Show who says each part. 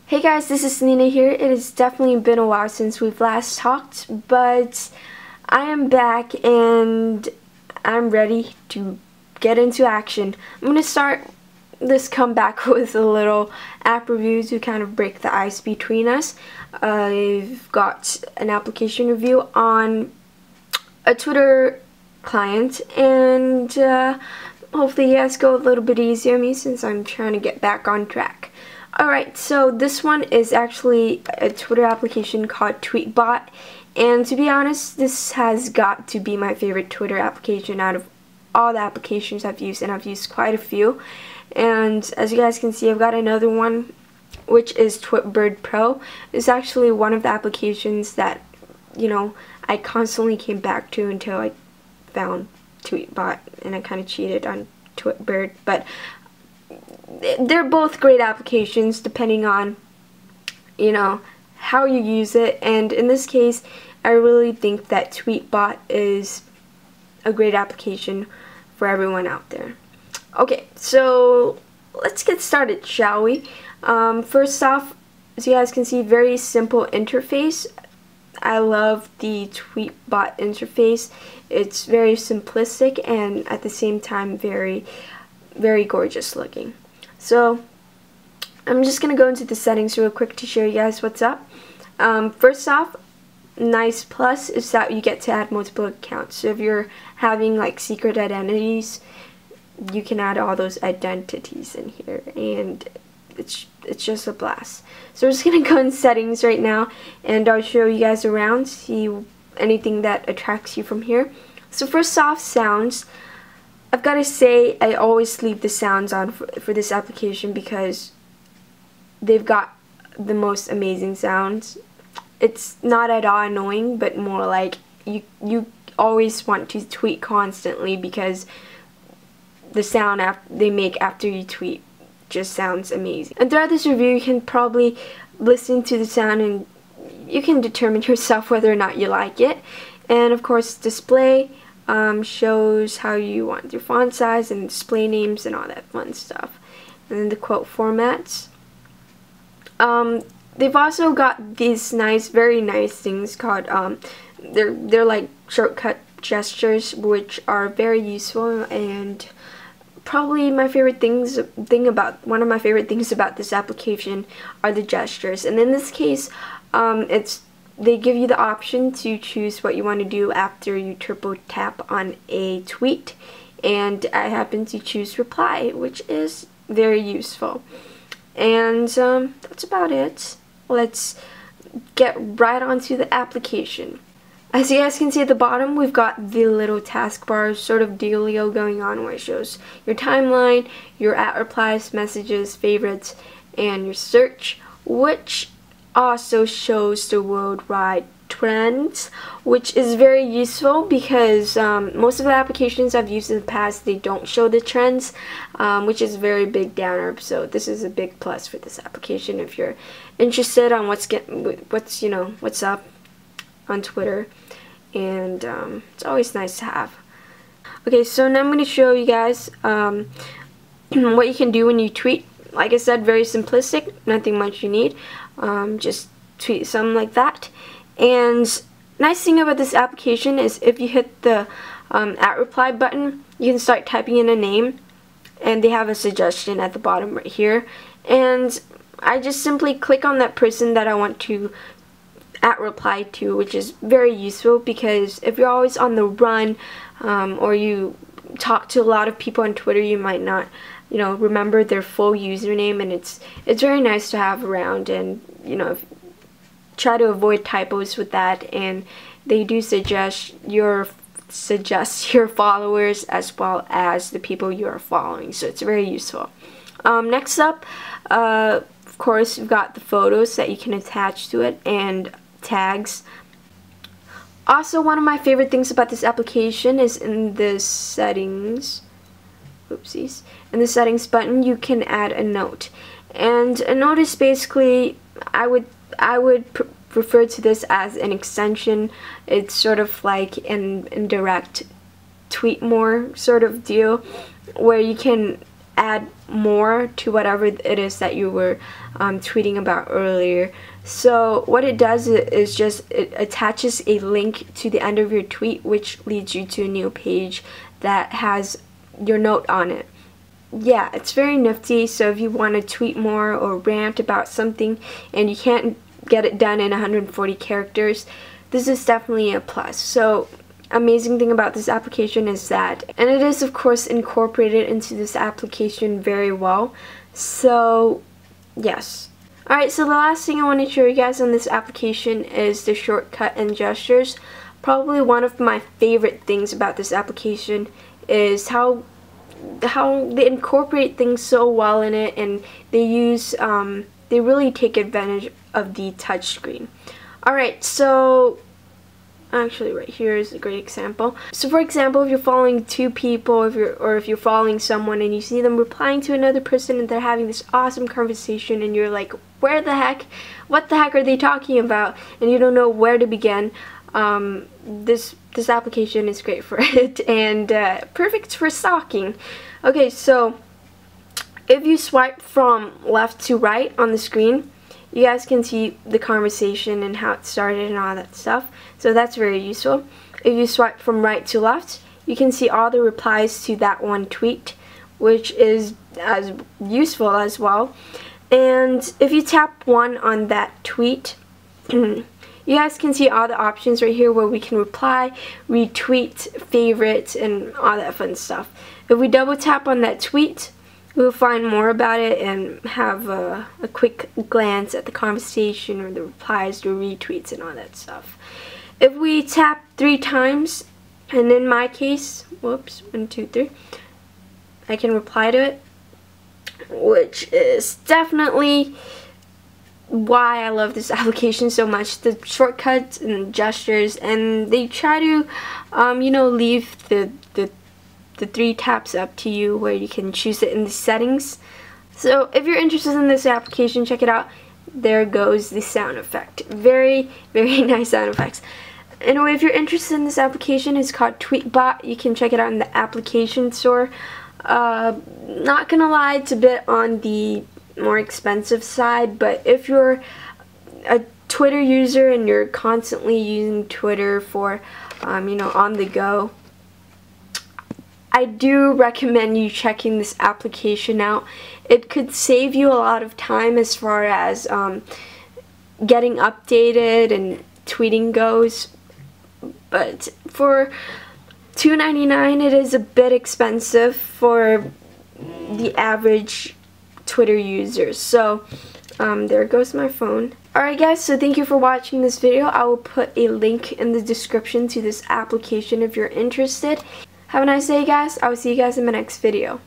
Speaker 1: Hey guys, this is Nina here. It has definitely been a while since we've last talked, but I am back and I'm ready to get into action. I'm going to start this comeback with a little app review to kind of break the ice between us. I've got an application review on a Twitter client, and hopefully you guys go a little bit easier on me since I'm trying to get back on track. Alright, so this one is actually a Twitter application called Tweetbot, and to be honest, this has got to be my favorite Twitter application out of all the applications I've used, and I've used quite a few. And as you guys can see, I've got another one, which is Tweetbot Pro. It's actually one of the applications that, I constantly came back to until I found Tweetbot, and I kind of cheated on Tweetbot, but they're both great applications depending on, how you use it. And in this case, I really think that Tweetbot is a great application for everyone out there. Okay, so let's get started, shall we? First off, as you guys can see, very simple interface. I love the Tweetbot interface. It's very simplistic and at the same time very, very gorgeous looking. So I'm just going to go into the settings real quick to show you guys what's up. First off, nice plus is that you get to add multiple accounts. So if you're having like secret identities, you can add all those identities in here, and it's just a blast. So we're just going to go in settings right now, and I'll show you guys around, see anything that attracts you from here. So first off, sounds. I've got to say, I always leave the sounds on for this application because they've got the most amazing sounds. It's not at all annoying, but more like you always want to tweet constantly because the sound they make after you tweet just sounds amazing. And throughout this review, you can probably listen to the sound and you can determine yourself whether or not you like it. And of course, display shows how you want your font size and display names and all that fun stuff. And then the quote formats. They've also got these very nice things called they're like shortcut gestures, which are very useful, and probably one of my favorite things about this application are the gestures. And in this case, they give you the option to choose what you want to do after you triple tap on a tweet, and I happen to choose reply, which is very useful. And that's about it. Let's get right onto the application. As you guys can see at the bottom, we've got the little taskbar sort of dealio going on where it shows your timeline, your @replies, messages, favorites, and your search, which also shows the worldwide trends, which is very useful because most of the applications I've used in the past, they don't show the trends, which is a very big downer. So this is a big plus for this application if you're interested on what's up on Twitter, and it's always nice to have. Okay, so now I'm going to show you guys what you can do when you tweet. Like I said, very simplistic, nothing much you need. Just tweet something like that. And nice thing about this application is if you hit the @reply button, you can start typing in a name, and they have a suggestion at the bottom right here. And I just simply click on that person that I want to @reply to, which is very useful because if you're always on the run or you talk to a lot of people on Twitter, you might not remember their full username, and it's very nice to have around. And try to avoid typos with that, and they do suggest your followers as well as the people you are following, so it's very useful. Next up, of course, you've got the photos that you can attach to it and tags. Also, one of my favorite things about this application is in the settings. Oopsies. In the settings button, you can add a note, and a note is basically, I would refer to this as an extension. It's sort of like an indirect tweet more sort of deal, where you can add more to whatever it is that you were tweeting about earlier. So what it does is just it attaches a link to the end of your tweet, which leads you to a new page that has your note on it. Yeah, it's very nifty. So if you want to tweet more or rant about something and you can't get it done in 140 characters, this is definitely a plus. So amazing thing about this application is that, and it is of course incorporated into this application very well. So yes. Alright, so the last thing I want to show you guys on this application is the shortcut and gestures. Probably one of my favorite things about this application is how they incorporate things so well in it, and they use they really take advantage of the touchscreen. Alright, so actually right here is a great example. So for example, if you're following two people, if you're following someone and you see them replying to another person and they're having this awesome conversation and you're like, what the heck are they talking about, and you don't know where to begin, this application is great for it, and perfect for stalking. Okay, so if you swipe from left to right on the screen, you guys can see the conversation and how it started and all that stuff. So that's very useful. If you swipe from right to left, you can see all the replies to that one tweet, which is as useful as well. And if you tap one on that tweet, you guys can see all the options right here where we can reply, retweet, favorite, and all that fun stuff. If we double tap on that tweet, we'll find more about it and have a quick glance at the conversation or the replies, the retweets, and all that stuff. If we tap 3 times, and in my case, whoops, 1, 2, 3, I can reply to it, which is definitely why I love this application so much. The shortcuts and gestures, and they try to, you know, leave the 3 taps up to you where you can choose it in the settings. So if you're interested in this application, check it out. There goes the sound effect. Very, very nice sound effects. Anyway, if you're interested in this application, it's called Tweetbot. You can check it out in the application store. Not gonna lie, it's a bit on the more expensive side, but if you're a Twitter user and you're constantly using Twitter for, you know, on the go, I do recommend you checking this application out. It could save you a lot of time as far as getting updated and tweeting goes, but for $2.99 it is a bit expensive for the average Twitter user. So there goes my phone. Alright guys, so thank you for watching this video. I will put a link in the description to this application if you're interested. Have a nice day guys. I will see you guys in my next video.